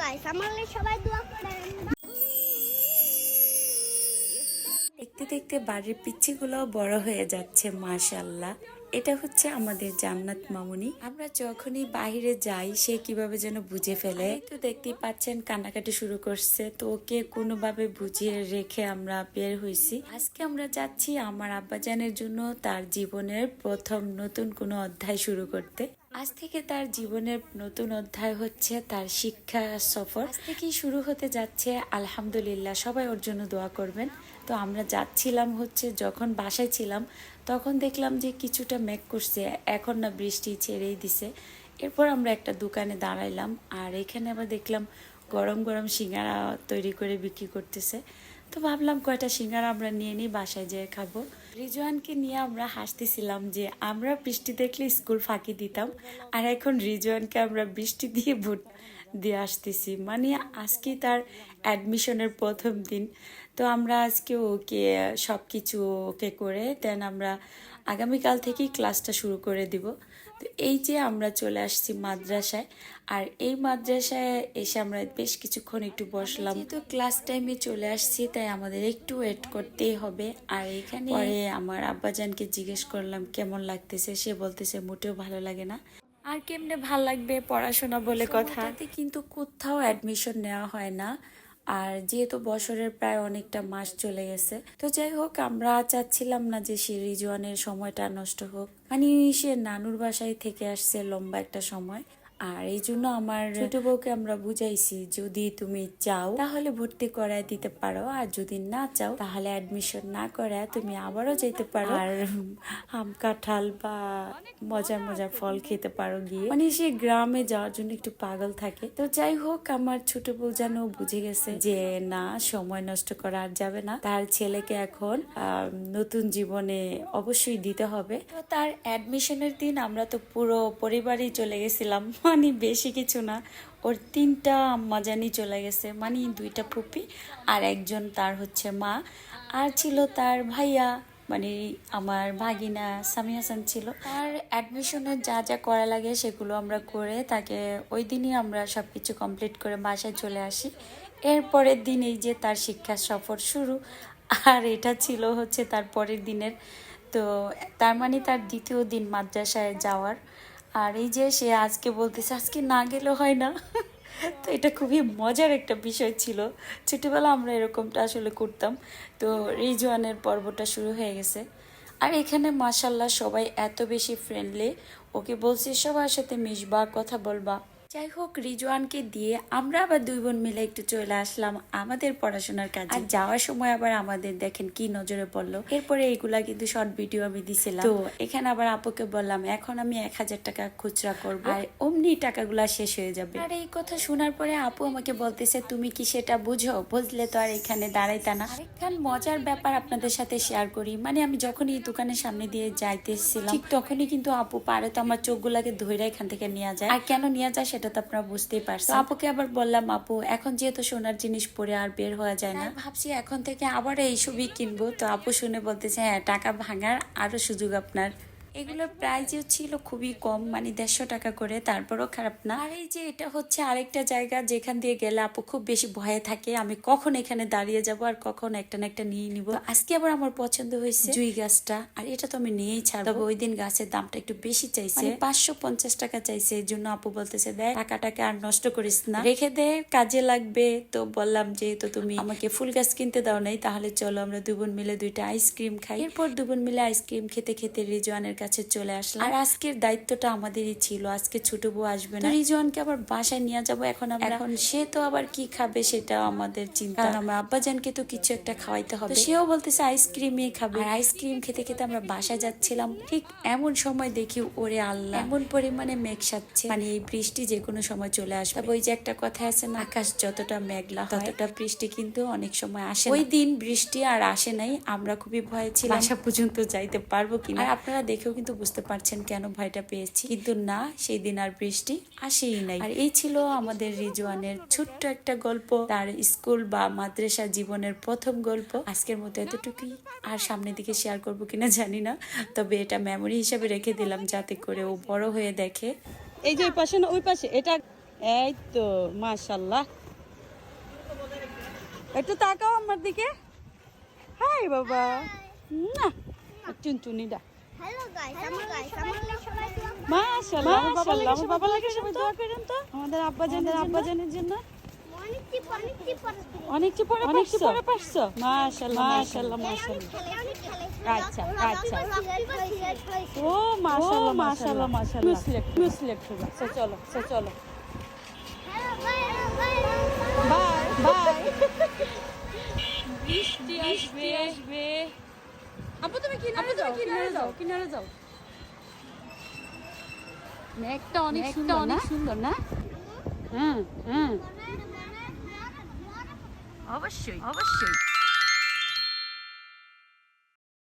Guys, আমার লাগি সবাই দোয়া করেন। দেখতে দেখতে বাড়ির পিচ্ছিগুলো বড় হয়ে যাচ্ছে, মাশাআল্লাহ। এটা হচ্ছে আমাদের জান্নাত মামুনি। আমরা যখনই বাইরে যাই সে কিভাবে যেন বুঝে ফেলে। তো দেখতেই পাচ্ছেন কান্নাকাটি শুরু করছে, তো ওকে কোনোভাবে বুঝিয়ে রেখে আমরা বের হয়েছি। আজকে আমরা যাচ্ছি আমার আব্বাজানের জন্য তার জীবনের প্রথম নতুন কোনো অধ্যায় শুরু করতে। আজ থেকে তার জীবনের নতুন অধ্যায় হচ্ছে তার শিক্ষা সফর। আজ থেকেই শুরু হতে যাচ্ছে, আলহামদুলিল্লাহ। সবাই ওর জন্য দোয়া করবেন। তো আমরা যাচ্ছিলাম হচ্ছে, যখন বাসায় ছিলাম তখন দেখলাম যে কিছুটা মেঘ করছে, এখন না বৃষ্টি ছেড়েই দিছে। এরপর আমরা একটা দোকানে দাঁড়াইলাম, আর এখানে আবার দেখলাম গরম গরম সিঙ্গারা তৈরি করে বিক্রি করতেছে। তো ভাবলাম কয়টা সিঙ্গারা আমরা নিয়ে নিই, বাসায় যেয়ে খাবো। রিজওয়ানকে নিয়ে আমরা হাসতেছিলাম যে আমরা বৃষ্টি দেখলে স্কুল ফাঁকি দিতাম, আর এখন রিজওয়ানকে আমরা বৃষ্টি দিয়ে ভোট দিয়ে আসতেছি। মানে আজকে তার অ্যাডমিশনের প্রথম দিন। তো আমরা আজকে ওকে সব কিছু ওকে করে দেন আমরা আগামীকাল থেকেই ক্লাসটা শুরু করে দিব। তো এই যে আমরা চলে আসছি মাদ্রাসায়, আর এই মাদ্রাসায় এসে আমরা বেশ কিছুক্ষণ একটু বসলাম। তো ক্লাস টাইমে চলে আসছি, তাই আমাদের একটু ওয়েট করতেই হবে। আর এখানে পরে আমার আব্বাজানকে জিজ্ঞেস করলাম কেমন লাগতেছে, সে বলতেছে মোটেও ভালো লাগে না। আর কেমনে ভাল লাগবে, পড়াশোনা বলে কথা। কিন্তু কোথাও অ্যাডমিশন নেওয়া হয় না, আর যেহেতু বছরের প্রায় অনেকটা মাস চলে গেছে। তো যাই হোক, আমরা চাচ্ছিলাম না যে সে রিজওয়ানের সময়টা নষ্ট হোক। মানে সে নানুর বাসায় থেকে আসছে লম্বা একটা সময়, আর এই জন্য আমার ছোট বউকে আমরা বুঝাইছি যদি তুমি চাও তাহলে ভর্তি করায় দিতে পারো, আর যদি না চাও তাহলে অ্যাডমিশন না করায় তুমি আবারও যেতে পারো, আর আম কাঁঠাল বা মজার মজার ফল খেতে পারো গিয়ে। মানে সে গ্রামে যাওয়ার জন্য একটু পাগল থাকে। তো যাই হোক, আমার ছোট বউ যেন বুঝে গেছে যে না, সময় নষ্ট করা আর যাবে না, তার ছেলেকে এখন নতুন জীবনে অবশ্যই দিতে হবে। তো তার অ্যাডমিশনের দিন আমরা তো পুরো পরিবারই চলে গেছিলাম, মানে বেশি কিছু না, ওর 3টা আম্মা জানি চলে গেছে, মানে 2টা ফুপি আর একজন তার হচ্ছে মা, আর ছিল তার ভাইয়া, মানে আমার ভাগিনা সামি হাসান ছিল। তার অ্যাডমিশনের যা যা করা লাগে সেগুলো আমরা করে তাকে ওই দিনই আমরা সবকিছু কমপ্লিট করে বাসায় চলে আসি। এর পরের দিন এই যে তার শিক্ষা সফর শুরু, আর এটা ছিল হচ্ছে তার পরের দিনের। তো তার মানে তার দ্বিতীয় দিন মাদ্রাসায় যাওয়ার। আর এই যে সে আজকে বলতেছে আজকে না গেলেও হয় না। তো এটা খুবই মজার একটা বিষয় ছিল, ছোটবেলা আমরা এরকমটা আসলে করতাম। তো রিজওয়ানের পর্বটা শুরু হয়ে গেছে, আর এখানে মাশাল্লাহ সবাই এত বেশি ফ্রেন্ডলি। ওকে বলছি সবার সাথে মিশবা, কথা বলবা। যাই হোক, রিজওয়ানকে দিয়ে আমরা আবার 2 বোন মিলে একটু চলে আসলাম আমাদের পড়াশোনার কাজে। আর যাওয়ার সময় আবার আমাদের দেখেন কি নজরে পড়লো। এরপরে এইগুলা কিন্তু শর্ট ভিডিও আমি দিছিলাম। তো এখানে আবার আপুকে বললাম এখন আমি 1000 টাকা খুচরা করব, আর অমনি টাকাগুলা শেষ হয়ে যাবে। আর এই কথা শোনার পরে আপু আমাকে বলতেছে তুমি কি সেটা বুঝো, বুঝলে তো আর এখানে দাঁড়াইতা না। আরেকখান মজার ব্যাপার আপনাদের সাথে শেয়ার করি। মানে আমি যখনই এই দোকানের সামনে দিয়ে যাইতেছিলাম ঠিক তখনই কিন্তু আপু পারে তো আমার চোখগুলাকে ধরে এখান থেকে নিয়ে যায়। আর কেন নিয়ে যায় সেটা তো আপনারা বুঝতেই পারছেন। আপুকে আবার বললাম আপু এখন যেহেতু সোনার জিনিস পরে আর বের হওয়া যায় না, ভাবছি এখন থেকে আবার এইসবই কিনবো। তো আপু শুনে বলতেছে হ্যাঁ, টাকা ভাঙার আরো সুযোগ আপনার। এগুলোর প্রাইসও ছিল খুবই কম, মানে 150 টাকা করে, তারপরও খারাপ না। আর এই যে এটা হচ্ছে আরেকটা জায়গা যেখান দিয়ে গেলে আপু খুব বেশি ভয়ে থাকে আমি কখন এখানে দাঁড়িয়ে যাব আর কখন একটা না একটা নিয়ে নিব। আজকে আবার আমার পছন্দ হয়েছে জুই গাছটা, আর এটা তো আমি নিয়েই ছাড়বো। তবে ওই দিন গাছের দামটা একটু বেশি চাইছে, 550 টাকা চাইছে। এই জন্য আপু বলতেছে দেখ টাকাটাকে আর নষ্ট করিস না, রেখে দে, কাজে লাগবে। তো বললাম যেহেতু তুমি আমাকে ফুল গাছ কিনতে দাও নাই, তাহলে চলো আমরা 2 বোন মিলে 2টা আইসক্রিম খাই। এরপর 2 বোন মিলে আইসক্রিম খেতে খেতে রিজওয়ানের কাছে চলে আসলাম। আর আজকের দায়িত্বটা আমাদেরই ছিল, আজকে ছোট বউ আসবে না, রিজওয়ানকে আবার বাসায় নিয়ে যাবো। এখন সে তো আবার কি খাবে সেটা আমাদের চিন্তা, কারণ আমার আব্বাজানকে তো কিছু একটা খাওয়াইতে হবে। সেও বলতেছে আইসক্রিমই খাবে। আর আইসক্রিম খেতে খেতে আমরা বাসায় যাচ্ছিলাম, ঠিক এমন সময় দেখি ওরে আল্লাহ এমন পরিমাণে মেঘ সাজছে, মানে এই বৃষ্টি যে কোনো সময় চলে আসবে। ওই যে একটা কথা আছে না, আকাশ যতটা মেঘলা ততটা বৃষ্টি কিন্তু অনেক সময় আসে। ওই দিন বৃষ্টি আর আসে নাই, আমরা খুবই ভয়ে ছিলাম বাসা পর্যন্ত যাইতে পারবো কিনা। আর আপনারা দেখেও কিন্তু বুঝতে পারছেন কেন ভয়টা পেয়েছি, কিন্তু না, সেই দিন আর বৃষ্টি আসেই নাই। আর এই ছিল আমাদের রিজওয়ানের ছোট্ট একটা গল্প, তার স্কুল বা মাদ্রাসা জীবনের প্রথম গল্প। আজকের মতো এতটুকুই, আর সামনের দিকে শেয়ার করবো কিনা জানি না, তবে এটা মেমোরি হিসাবে রেখে দিলাম যাতে করে ও বড় হয়ে দেখে। এই যে ওই পাশে না ওই পাশে এটা এই তো মাশাআল্লাহ। একটু তাকাও আমার দিকে। হাই বাবা। না চুনচুনিটা। হ্যালো গাইস, আমার সবাই দোয়া করে। মাশাআল্লাহ মাশাআল্লাহ। আমার বাবা লাগে সবাই দোয়া করেন তো আমাদের আব্বাজানের জন্য। অনেক পরে পারছো। মাশাআল্লাহ মাশাআল্লাহ মাশাআল্লাহ। আচ্ছা আচ্ছা। ও মাশাআল্লাহ মাশাআল্লাহ মাশাআল্লাহ। সিলেক্ট হবে। চলো। Bye bye. বৃষ্টি আসবে। আপু তুমি কিনারে যাও। মেঘটা অনেক সুন্দর না? হ্যাঁ। অবশ্যই।